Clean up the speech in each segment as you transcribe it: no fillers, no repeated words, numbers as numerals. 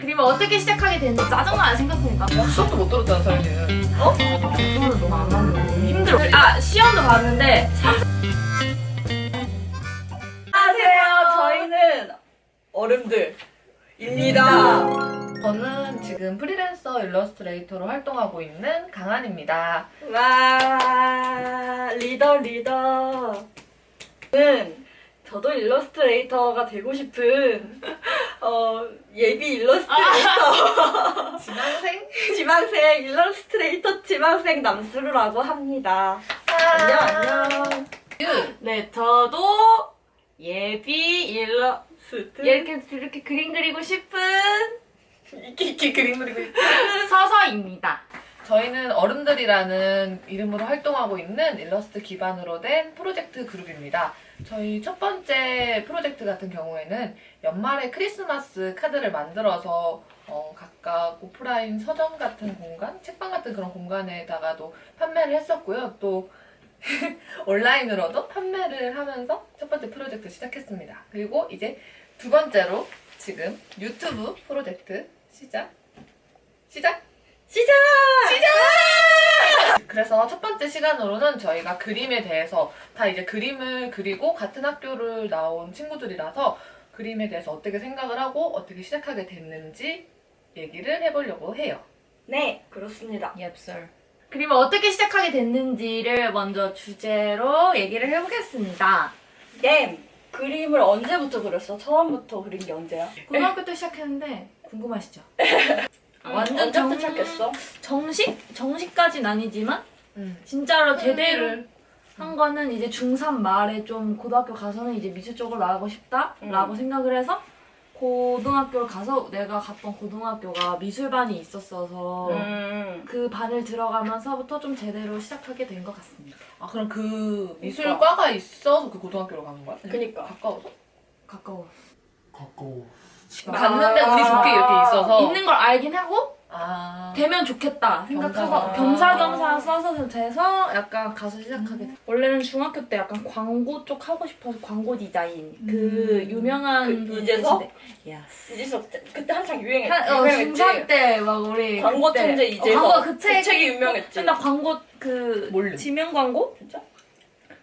그림을 어떻게 시작하게 됐는지 짜증나요 생각하니까. 수업도 못 들었잖아, 서윤이는. 어? 수업을 너무 안 하는 힘들어. 아 시험도 봤는데. 안녕하세요. 저희는 얼음들입니다. 저는 지금 프리랜서 일러스트레이터로 활동하고 있는 강한입니다. 와, 리더. 저도 일러스트레이터가 되고 싶은 예비 일러스트레이터 지망생 일러스트레이터 지망생 남수루라고 합니다. 안녕. 네 저도 예비 이렇게 그림 그리고 싶은 이렇게 그림 그리고 있고. 서서입니다. 저희는 얼음들이라는 이름으로 활동하고 있는 일러스트 기반으로 된 프로젝트 그룹입니다. 저희 첫 번째 프로젝트 같은 경우에는 연말에 크리스마스 카드를 만들어서 각각 오프라인 서점 같은 공간, 책방 같은 그런 공간에다가도 판매를 했었고요. 또 온라인으로도 판매를 하면서 첫 번째 프로젝트 시작했습니다. 그리고 이제 두 번째로 지금 유튜브 프로젝트 시작! 그래서 첫 번째 시간으로는 저희가 그림에 대해서 다 이제 그림을 그리고 같은 학교를 나온 친구들이라서 그림에 대해서 어떻게 생각을 하고 어떻게 시작하게 됐는지 얘기를 해보려고 해요. 네, 그렇습니다. 옙설. 그림을 어떻게 시작하게 됐는지를 먼저 주제로 얘기를 해보겠습니다. 네, 그림을 언제부터 그렸어? 처음부터 그린 게 언제야? 고등학교 때 시작했는데 궁금하시죠? 완전 언제부터 시작했어? 정식까지는 아니지만 진짜로 제대로 한 거는 이제 중3 말에 좀 고등학교 가서는 이제 미술 쪽으로 나가고 싶다라고 생각을 해서 고등학교를 가서 내가 갔던 고등학교가 미술반이 있었어서 그 반을 들어가면서부터 좀 제대로 시작하게 된 것 같습니다. 아 그럼 그 미술과가 있어서 그 고등학교로 가는 거야? 그니까. 가까워서? 가까워. 갔는데 운이 좋게 이렇게 있어서 있는 걸 알긴 하고 되면 좋겠다 생각해서 겸사겸사 써서 돼서 약간 가서 시작하게 됐어요. 원래는 중학교 때 약간 광고 쪽 하고 싶어서 광고 디자인 그 유명한 그 이재석? 예스. 이제서 그때 한창 유행했지. 중3 때 막 우리 광고 그때 천재 이재석. 광고 그 책이 유명했지. 맨날 광고 그 몰름. 지명 광고? 진짜?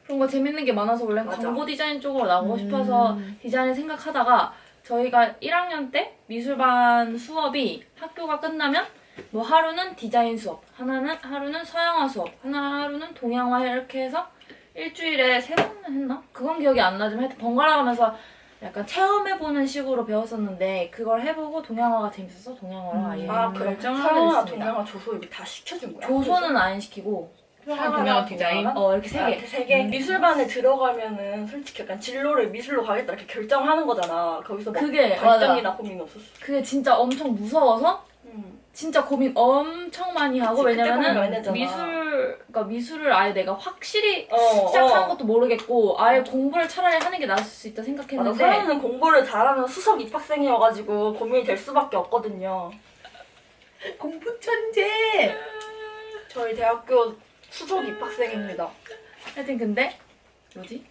그런 거 재밌는 게 많아서 원래 맞아. 광고 디자인 쪽으로 나가고 싶어서 디자인 생각하다가 저희가 1학년 때 미술반 수업이 학교가 끝나면 뭐 하루는 디자인 수업, 하루는 서양화 수업, 하루는 동양화 이렇게 해서 일주일에 3번은 했나? 그건 기억이 안 나지만 하여튼 번갈아 가면서 약간 체험해보는 식으로 배웠었는데 그걸 해보고 동양화가 재밌어서 동양화로 아예 결정을 하게 서양화, 됐습니다. 동양화, 조소 이거 다 시켜준 거야? 조소는 안 시키고 동양화 디자인? 이렇게 3개. 세 개. 미술반에 들어가면은 솔직히 약간 진로를 미술로 가겠다 이렇게 결정하는 거잖아. 거기서 막 그게 갈등이나 고민 없었어. 그게 진짜 엄청 무서워서 진짜 고민 엄청 많이 하고 그치, 그때 고민 많이 왜냐면은 했잖아. 미술을 아예 내가 확실히 어, 시작하는 것도 모르겠고 아예 공부를 차라리 하는 게 나을 수 있다 맞아. 생각했는데 서현이는 공부를 잘하면 수석 입학생이어가지고 고민이 될 수밖에 없거든요. 공부 천재! 저희 대학교 수석 입학생입니다. 하여튼 근데 뭐지?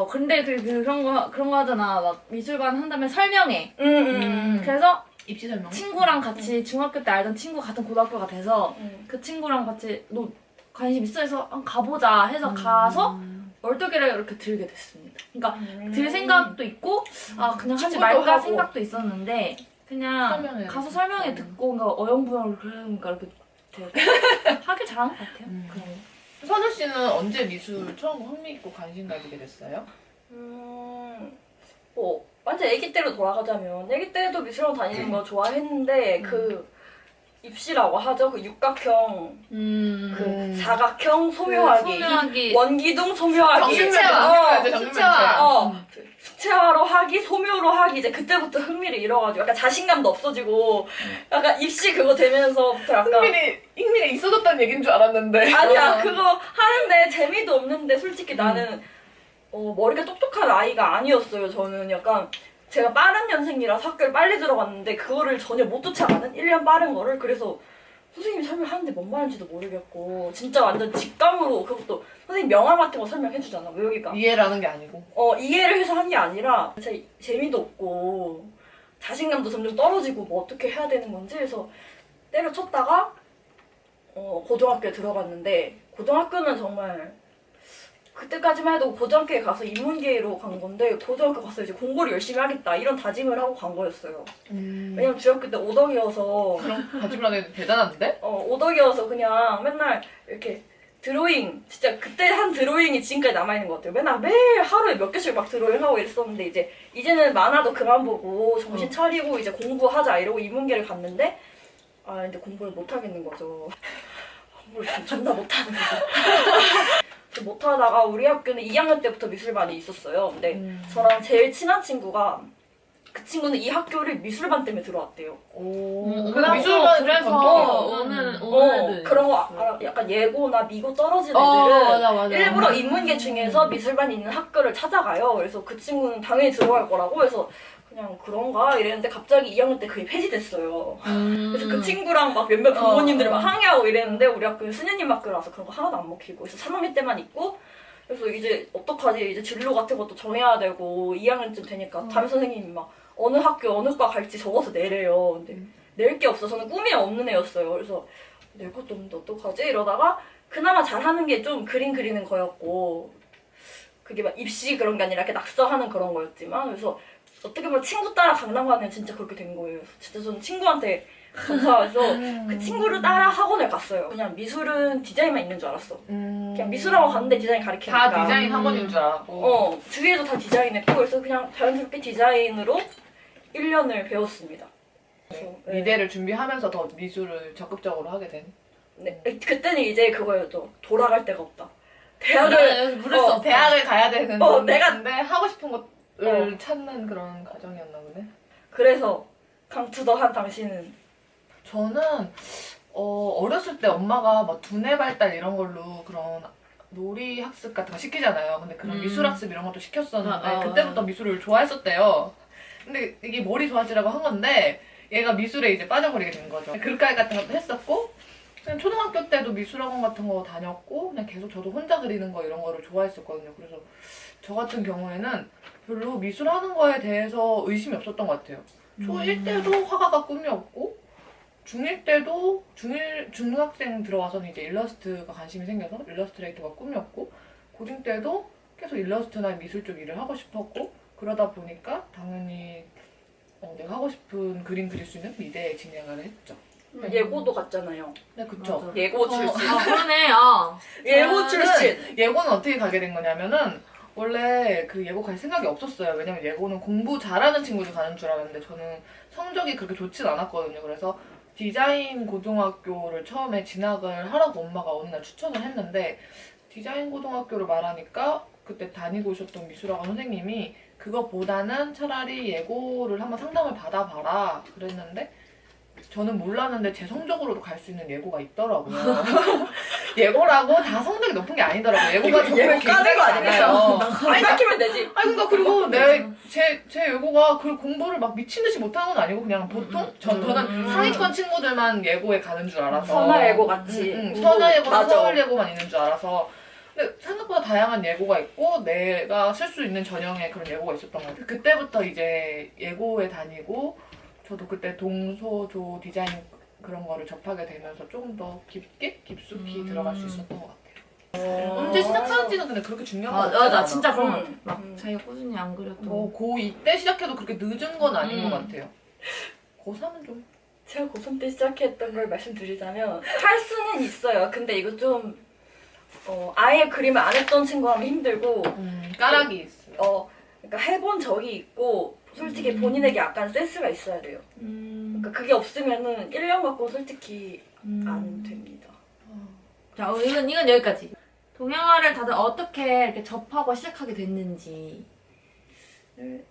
근데 그런 거 하잖아. 막 미술반 한다면 설명해. 그래서 입시 설명. 친구랑 같이 중학교 때 알던 친구 같은 고등학교가 돼서 그 친구랑 같이 너 관심 있어 해서 가보자 해서 가서 얼떨결에 이렇게 들게 됐습니다. 그러니까 들 생각도 있고 그냥 하지 말까 하고. 생각도 있었는데 그냥 설명해. 가서 설명회 듣고 그러니까 어영부영 그러니까 이렇게 되게 하길 잘한 것 같아요. 그런 거. 선우 씨는 언제 미술 처음 흥미 있고 관심 가지게 됐어요? 뭐 완전 아기 때로 돌아가자면 아기 때도 미술원 다니는 거 좋아했는데 그 입시라고 하죠. 그 육각형, 그 사각형 소묘하기, 원기둥 소묘하기, 수채화로 하기, 소묘로 하기 이제 그때부터 흥미를 잃어가지고 약간 자신감도 없어지고 약간 입시 그거 되면서부터 약간 흥미가 있어졌다는 얘기인 줄 알았는데 아니야 그거 하는데 재미도 없는데 솔직히 나는 머리가 똑똑한 아이가 아니었어요. 저는 약간 제가 빠른 년생이라서 학교를 빨리 들어갔는데 그거를 전혀 못 쫓아가는 1년 빠른 거를 그래서 선생님이 설명하는데 뭔 말인지도 모르겠고 진짜 완전 직감으로 그것도 선생님 명함 같은 거 설명해주잖아. 외우기가 이해를 하는 게 아니고 이해를 해서 한 게 아니라 재미도 없고 자신감도 점점 떨어지고 뭐 어떻게 해야 되는 건지 해서 때려쳤다가 고등학교에 들어갔는데 고등학교는 정말 그때까지만 해도 고등학교에 가서 인문계로 간 건데 고등학교 가서 이제 공부를 열심히 하겠다 이런 다짐을 하고 간 거였어요. 왜냐면 중학교 때 오덕이어서 그럼 다짐하게 대단한데? 오덕이어서 그냥 맨날 이렇게 드로잉 진짜 그때 한 드로잉이 지금까지 남아있는 것 같아요. 맨날 매일 하루에 몇 개씩 막 드로잉하고 이랬었는데 이제는 만화도 그만 보고 정신 차리고 이제 공부하자 이러고 인문계를 갔는데 근데 공부를 못 하겠는 거죠. 공부를 존나 못하는 거죠. 못하다가 우리 학교는 2학년 때부터 미술반이 있었어요. 근데 저랑 제일 친한 친구가 그 친구는 이 학교를 미술반 때문에 들어왔대요. 그럼 미술반 그래서 오는 애들 그런 거 약간 예고나 미고 떨어진 애들은 맞아. 일부러 인문계 중에서 미술반이 있는 학교를 찾아가요. 그래서 그 친구는 당연히 들어갈 거라고 해서 그냥 그런가 이랬는데 갑자기 2학년 때 그게 폐지됐어요. 그래서 그 친구랑 막 몇몇 부모님들이 막 항의하고 이랬는데 우리 학교는 수녀님 학교라서 그런 거 하나도 안 먹히고 그래서 3학년 때만 있고 그래서 이제 어떡하지 이제 진로 같은 것도 정해야 되고 2학년쯤 되니까 담임 선생님이 막 어느 학교 어느 과 갈지 적어서 내래요. 근데 낼 게 없어. 저는 꿈이 없는 애였어요. 그래서 낼 것도 없는데 어떡하지? 이러다가 그나마 잘하는 게 좀 그림 그리는 거였고 그게 막 입시 그런 게 아니라 이렇게 낙서하는 그런 거였지만 그래서 어떻게 보면 친구 따라 강남 가면 진짜 그렇게 된 거예요. 진짜 저는 친구한테 감사해서 그 친구를 따라 학원을 갔어요. 그냥 미술은 디자인만 있는 줄 알았어. 그냥 미술학원 갔는데 디자인 가르치니까. 다 디자인 학원인 줄 알았고. 주위에도 다 디자인했고 그래서 그냥 자연스럽게 디자인으로 1년을 배웠습니다. 그래서, 네. 미대를 준비하면서 더 미술을 적극적으로 하게 된. 네. 그때는 이제 그거였죠. 돌아갈 데가 없다. 대학을 대학을 가야 되는 내가 건데 하고 싶은 것을 찾는 그런 과정이었나 보네. 그래서 강투더한 당신은 저는 어렸을 때 엄마가 막 두뇌 발달 이런 걸로 그런 놀이 학습 같은 거 시키잖아요. 근데 그런 미술 학습 이런 것도 시켰었는데 그때부터 미술을 좋아했었대요. 근데 이게 머리 좋아지라고 한 건데 얘가 미술에 이제 빠져버리게 된 거죠. 글까기 같은 것도 했었고 그냥 초등학교 때도 미술학원 같은 거 다녔고 그냥 계속 저도 혼자 그리는 거 이런 거를 좋아했었거든요. 그래서 저 같은 경우에는 별로 미술하는 거에 대해서 의심이 없었던 것 같아요. 초1 때도 화가가 꿈이었고 중1 때도 중학생 들어와서는 이제 일러스트가 관심이 생겨서 일러스트레이터가 꿈이었고 고딩 때도 계속 일러스트나 미술 쪽 일을 하고 싶었고 그러다 보니까 당연히 내가 하고 싶은 그림 그릴 수 있는 미대에 진학을 했죠. 예고도 갔잖아요. 네, 그쵸. 맞아. 예고 출신. 그러네. 예고 출신. 예고는 어떻게 가게 된 거냐면은 원래 그 예고 갈 생각이 없었어요. 왜냐면 예고는 공부 잘하는 친구들 가는 줄 알았는데 저는 성적이 그렇게 좋진 않았거든요. 그래서 디자인 고등학교를 처음에 진학을 하라고 엄마가 어느 날 추천을 했는데 디자인 고등학교를 말하니까 그때 다니고 오셨던 미술학원 선생님이 그거보다는 차라리 예고를 한번 상담을 받아봐라 그랬는데 저는 몰랐는데 제 성적으로도 갈 수 있는 예고가 있더라고요. 예고라고 다 성적이 높은 게 아니더라고요. 예고가 정말 굉장히 많아요. 많이 바뀌면 되지. 그러니까 그리고 제 예고가 그 공부를 막 미친 듯이 못하는 건 아니고 그냥 보통 저는 상위권 친구들만 예고에 가는 줄 알아서 선화 예고 같이. 선화 예고나 맞아. 서울 예고만 있는 줄 알아서 근데 생각보다 다양한 예고가 있고 내가 쓸 수 있는 전형의 그런 예고가 있었던 것 같아요. 그때부터 이제 예고에 다니고 저도 그때 동소조 디자인 그런 거를 접하게 되면서 조금 더 깊숙이 들어갈 수 있었던 것 같아요. 언제 시작하는지는 근데 그렇게 중요한 거 같아요. 나 진짜 그런 막 자기가 꾸준히 안 그려도 뭐 고2 때 시작해도 그렇게 늦은 건 아닌 것 같아요. 고3은 좀 제가 고3 때 시작했던 걸 말씀드리자면 할 수는 있어요. 근데 이거 좀 아예 그림을 안 했던 친구 하면 힘들고 까락이 있어요. 그러니까 해본 적이 있고 솔직히 본인에게 약간 센스가 있어야 돼요. 그러니까 그게 없으면은 1년 갖고 솔직히 안 됩니다. 자, 이건 여기까지. 동양화를 다들 어떻게 이렇게 접하고 시작하게 됐는지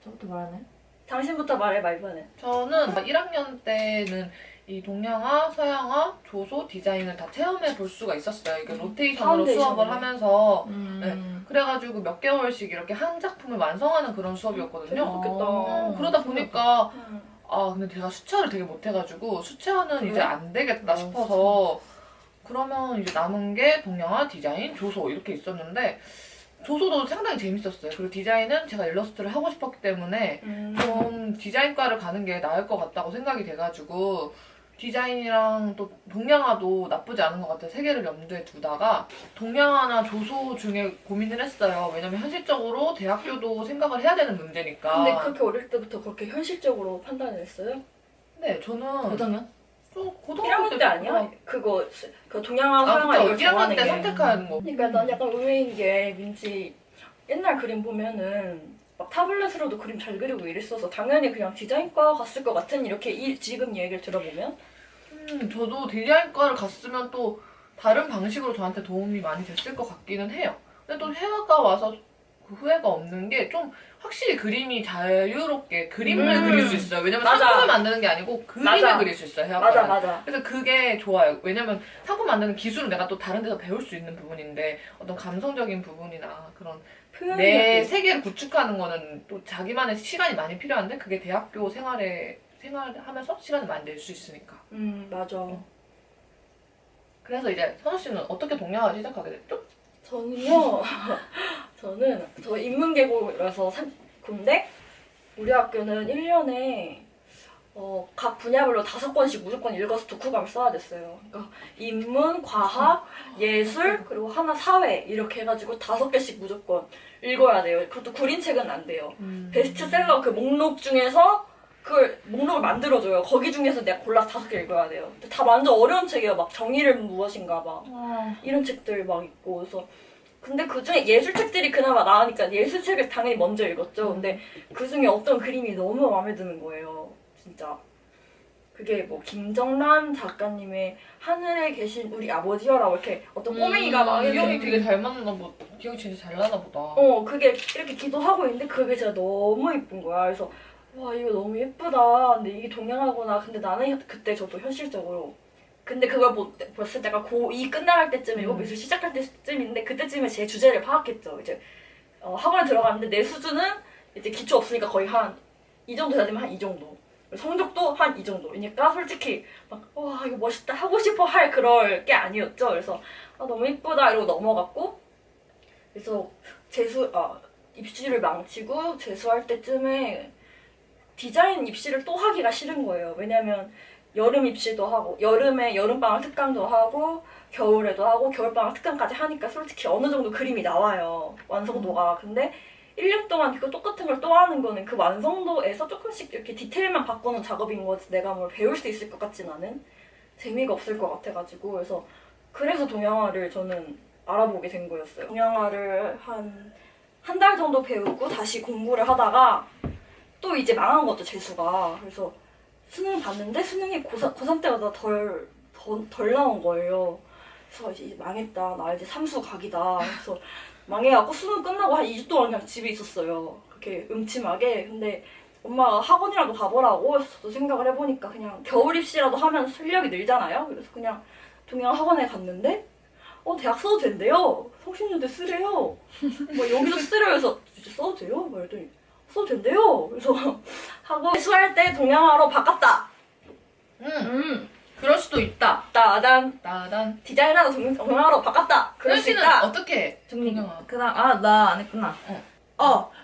저부터 말하나요? 당신부터 말해봐 이번엔. 저는 1학년 때는 이 동양화, 서양화, 조소, 디자인을 다 체험해 볼 수가 있었어요. 이게 로테이션으로 수업을 하면서 네. 그래가지고 몇 개월씩 이렇게 한 작품을 완성하는 그런 수업이었거든요. 좋겠다. 그러다 보니까 근데 제가 수채화를 되게 못해가지고 수채화는 이제 안 되겠다 싶어서 그러면 이제 남은 게 동양화, 디자인, 조소 이렇게 있었는데 조소도 상당히 재밌었어요. 그리고 디자인은 제가 일러스트를 하고 싶었기 때문에 좀 디자인과를 가는 게 나을 것 같다고 생각이 돼가지고 디자인이랑 또 동양화도 나쁘지 않은 것 같아요. 세 개를 염두에 두다가 동양화나 조소 중에 고민을 했어요. 왜냐면 현실적으로 대학교도 생각을 해야 되는 문제니까. 근데 그렇게 어릴 때부터 그렇게 현실적으로 판단을 했어요? 네, 저는 고등학년? 좀 1학년 고등학교 때 아니야? 그거 그 동양화 서양화 그쵸. 이걸 1학년 정하는 때 게. 선택하는 거. 그러니까 난 약간 의외인 게 민지 옛날 그림 보면은 막 타블렛으로도 그림 잘 그리고 이랬어서 당연히 그냥 디자인과 갔을 것 같은 이렇게 지금 얘기를 들어보면 저도 디자인과를 갔으면 또 다른 방식으로 저한테 도움이 많이 됐을 것 같기는 해요. 근데 또 해외과 와서 그 후회가 없는 게 좀 확실히 그림이 자유롭게 그림을 그릴 수 있어요. 왜냐면 맞아. 상품을 만드는 게 아니고 그림을 맞아. 그릴 수 있어요. 해외과는. 맞아. 그래서 그게 좋아요. 왜냐면 상품 만드는 기술은 내가 또 다른 데서 배울 수 있는 부분인데 어떤 감성적인 부분이나 그런 표현이 내 세계를 구축하는 거는 또 자기만의 시간이 많이 필요한데 그게 대학교 생활하면서 시간을 많이 낼 수 있으니까. 맞아. 그래서 이제 선우 씨는 어떻게 동양화 시작하게 됐죠? 저는요. 저 인문계고라서 근데 우리 학교는 1년에 각 분야별로 5권씩 무조건 읽어서 독후감을 써야 됐어요. 그러니까 인문, 과학, 예술, 그리고 하나 사회 이렇게 해가지고 5개씩 무조건 읽어야 돼요. 그것도 구린책은 안 돼요. 베스트셀러 그 목록 중에서 그걸 목록을 만들어줘요. 거기 중에서 내가 골라서 5개 읽어야 돼요. 근데 다 완전 어려운 책이에요. 막 정의는 무엇인가 막 이런 책들 막 있고 그래서 근데 그중에 예술책들이 그나마 나으니까 예술책을 당연히 먼저 읽었죠. 근데 그중에 어떤 그림이 너무 마음에 드는 거예요. 진짜. 그게 뭐 김정란 작가님의 하늘에 계신 우리 아버지여라고 이렇게 어떤 꼬맹이가 막 기억이 되게 잘 맞나 보다. 기억이 진짜 잘 나나 보다. 그게 이렇게 기도하고 있는데 그게 진짜 너무 예쁜 거야. 그래서 와 이거 너무 예쁘다. 근데 이게 동양화구나. 근데 나는 그때 저도 현실적으로 근데 그걸 봤을 때가 고2 끝나갈 때쯤이고 미술 시작할 때쯤인데 그때쯤에 제 주제를 파악했죠. 이제 학원에 들어갔는데 내 수준은 이제 기초 없으니까 거의 한 이 정도 돼야 되면 한 이 정도. 성적도 한 이 정도이니까 솔직히 막 와 이거 멋있다 하고 싶어 할 그럴 게 아니었죠. 그래서 너무 예쁘다 이러고 넘어갔고 그래서 입시를 망치고 재수할 때쯤에 디자인 입시를 또 하기가 싫은 거예요. 왜냐면 여름 입시도 하고 여름에 여름방학 특강도 하고 겨울에도 하고 겨울방학 특강까지 하니까 솔직히 어느 정도 그림이 나와요. 완성도가. 근데 1년 동안 그거 똑같은 걸 또 하는 거는 그 완성도에서 조금씩 이렇게 디테일만 바꾸는 작업인 거지 내가 뭘 배울 수 있을 것 같진 않은 재미가 없을 것 같아가지고 그래서 동양화를 저는 알아보게 된 거였어요. 동양화를 한 달 정도 배우고 다시 공부를 하다가 또 이제 망한 거죠 재수가. 그래서 수능 봤는데 수능이 고3 때보다 덜 나온 거예요. 그래서 이제 망했다. 나 이제 삼수 각이다. 그래서 망해갖고 수능 끝나고 한 2주 동안 그냥 집에 있었어요. 그렇게 음침하게. 근데 엄마가 학원이라도 가보라고 해서 저도 생각을 해보니까 그냥 겨울 입시라도 하면 실력이 늘잖아요. 그래서 그냥 동양 학원에 갔는데 대학 써도 된대요. 성신여대 쓰래요. 뭐 여기도 쓰래요. 해서 진짜 써도 돼요? 말더니 써도 된대요. 그래서 하고 수할 때 동양화로 바꿨다. 그럴 수도 있다. 나단. 디자인하다 동양화로 바꿨다. 그럴 수 씨는 있다. 어떻게 동양화? 나 안 했구나.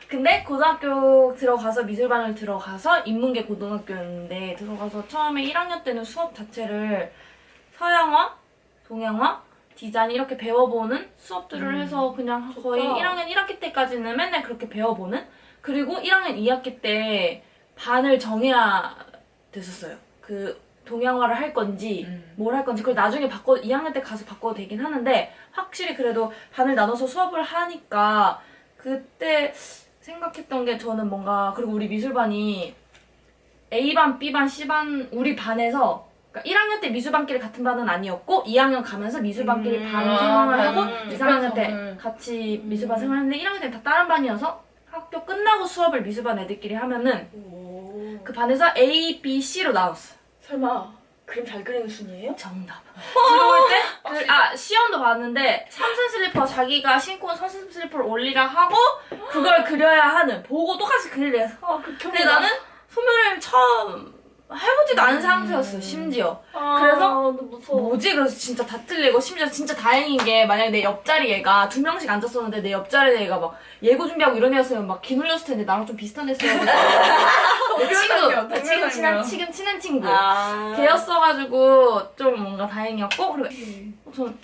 근데 고등학교 들어가서 미술반을 들어가서 인문계 고등학교였는데 들어가서 처음에 1학년 때는 수업 자체를 서양화, 동양화, 디자인 이렇게 배워보는 수업들을 해서 그냥 거의 1학년 1학기 때까지는 맨날 그렇게 배워보는 그리고 1학년 2학기 때 반을 정해야 됐었어요. 그 동양화를 할 건지 뭘 할 건지 그걸 나중에 2학년 때 가서 바꿔도 되긴 하는데 확실히 그래도 반을 나눠서 수업을 하니까 그때 생각했던 게 저는 뭔가 그리고 우리 미술반이 A반, B반, C반 우리 반에서 그러니까 1학년 때 미술반끼리 같은 반은 아니었고 2학년 가면서 미술반끼리 반 생활을 하고 2, 3학년 때 같이 미술반 생활했는데 1학년 때 다 다른 반이어서 학교 끝나고 수업을 미술반 애들끼리 하면은 그 반에서 A, B, C로 나눴어. 설마 그림 잘 그리는 순이에요? 정답. 들어올 때 시험도 봤는데 삼선 슬리퍼 자기가 신고 온 삼선 슬리퍼를 올리라 하고 그걸 그려야 하는 보고 똑같이 그리래. 근데 나는 소묘를 처음 해보지도 않은 상태였어요, 심지어. 그래서 무서워. 뭐지? 그래서 진짜 다 틀리고, 심지어 진짜 다행인 게, 만약에 내 옆자리 애가 2명씩 앉았었는데, 내 옆자리 애가 막 예고 준비하고 이런 애였으면 막 기놀렸을 텐데, 나랑 좀 비슷한 애였어가지고. 내 친구, 친한 친구. 걔였어가지고, 좀 뭔가 다행이었고, 그리고, 전,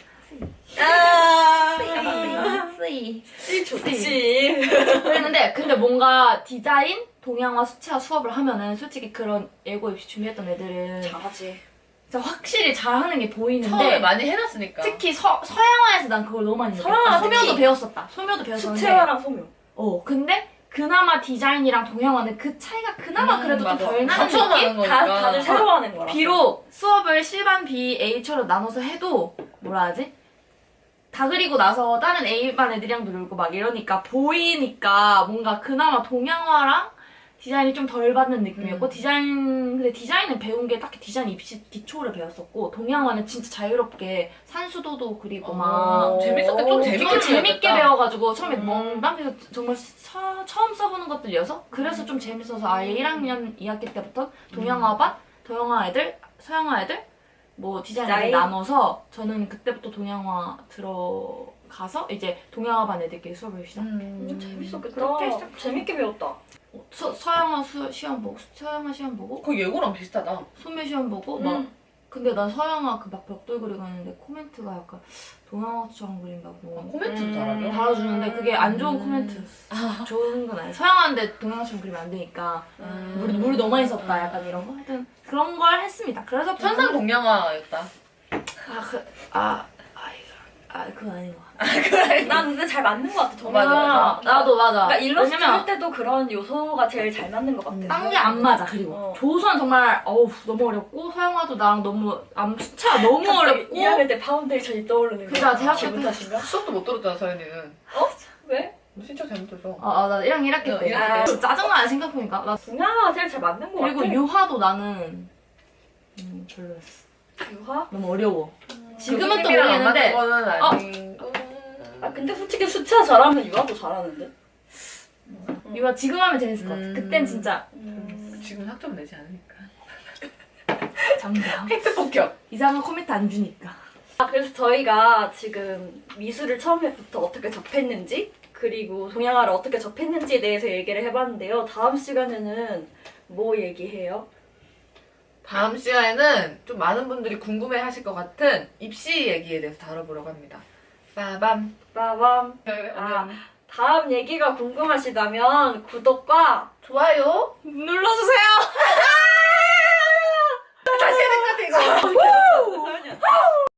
좋지. 그랬는데, 근데 뭔가 디자인, 동양화, 수채화 수업을 하면은, 솔직히 그런 예고 입시 준비했던 애들은, 잘하지. 진짜 확실히 잘하는 게 보이는데, 처음에 많이 해놨으니까. 특히 서양화에서 난 그걸 너무 많이 느꼈어. 서양화 소묘도 특히. 배웠었다. 소묘도 배웠었는데. 수채화랑 소묘. 근데 그나마 디자인이랑 동양화는 그 차이가 그나마 그래도 좀 맞아. 덜 다 나는 처음 느낌? 하는 거니까. 다들 새로 하는 거라. 비록 수업을 실반 B, A처럼 나눠서 해도 뭐라 하지? 다 그리고 나서 다른 A반 애들이랑도 놀고 막 이러니까 보이니까 뭔가 그나마 동양화랑 디자인이 좀 덜 받는 느낌이었고 근데 디자인은 배운 게 딱히 디자인 입시 기초를 배웠었고 동양화는 진짜 자유롭게 산수도도 그리고 막 재밌었겠다. 좀 재밌게 재밌겠다. 배워가지고 처음에 멍땅해서 정말 처음 써보는 것들이어서 그래서 좀 재밌어서 아예 1학년 2학기 때부터 동양화반, 동양화 애들, 서양화 애들, 뭐 디자인 애들 디자인? 나눠서 저는 그때부터 동양화 들어가서 이제 동양화반 애들끼리 수업을 시작. 재밌었겠다. 그렇게 시작했어. 재밌게 배웠다. 서양화 시험 보고 서양화 시험 보고 거의 예고랑 비슷하다. 소매 시험 보고 막 근데 난 서양화 그 막 벽돌 그리고 하는데 코멘트가 약간 동양화처럼 그린다고 코멘트도 잘하죠. 달아주는데 그게 안 좋은 코멘트였어. 좋은 건 아니야. 서양화인데 동양화처럼 그리면 안 되니까 물이 너무 많이 썼다 약간 이런 거 하여튼 그런 걸 했습니다. 그래서 천상 동양화였다. 그건 아닌 것 같아. 난 근데 잘 맞는 것 같아. 맞아, 동양화. 나도 맞아. 그러니까 일러스트 왜냐면 할 때도 그런 요소가 제일 잘 맞는 것 같아. 딴 게 안 맞아. 그리고 조선 정말 너무 어렵고 서양화도 나랑 너무 수채화 너무 어렵고 2학년 때 파운데이션이 떠오르는 그죠, 거야. 대학교 기분 때. 탓인가? 수업도 못 들었잖아, 서연이는. 왜? 진짜 잘못해서. 나 1학년 1학기 때. 아. 짜증나네 생각해보니까. 나 동양화가 제일 잘 맞는 것 그리고 같아. 유화도 나는 별로였어. 유화? 너무 어려워. 지금은 또 교수님이랑 안 맞는 모르겠는데 거는 아니고. 근데 솔직히 수채화 잘하면 유화도 잘하는데. 유화 지금 하면 재밌을 것 같아. 그땐 진짜 지금 학점 내지 않으니까. 장담. 팩트 폭격. 이상한 코멘트 안 주니까. 그래서 저희가 지금 미술을 처음에부터 어떻게 접했는지 그리고 동양화를 어떻게 접했는지에 대해서 얘기를 해봤는데요. 다음 시간에는 뭐 얘기해요? 다음 시간에는 좀 많은 분들이 궁금해 하실 것 같은 입시 얘기에 대해서 다뤄보려고 합니다. 빠밤. 빠밤. 다음 얘기가 궁금하시다면 구독과 좋아요. 눌러주세요. 다시 해야 될 것 같아, 이거.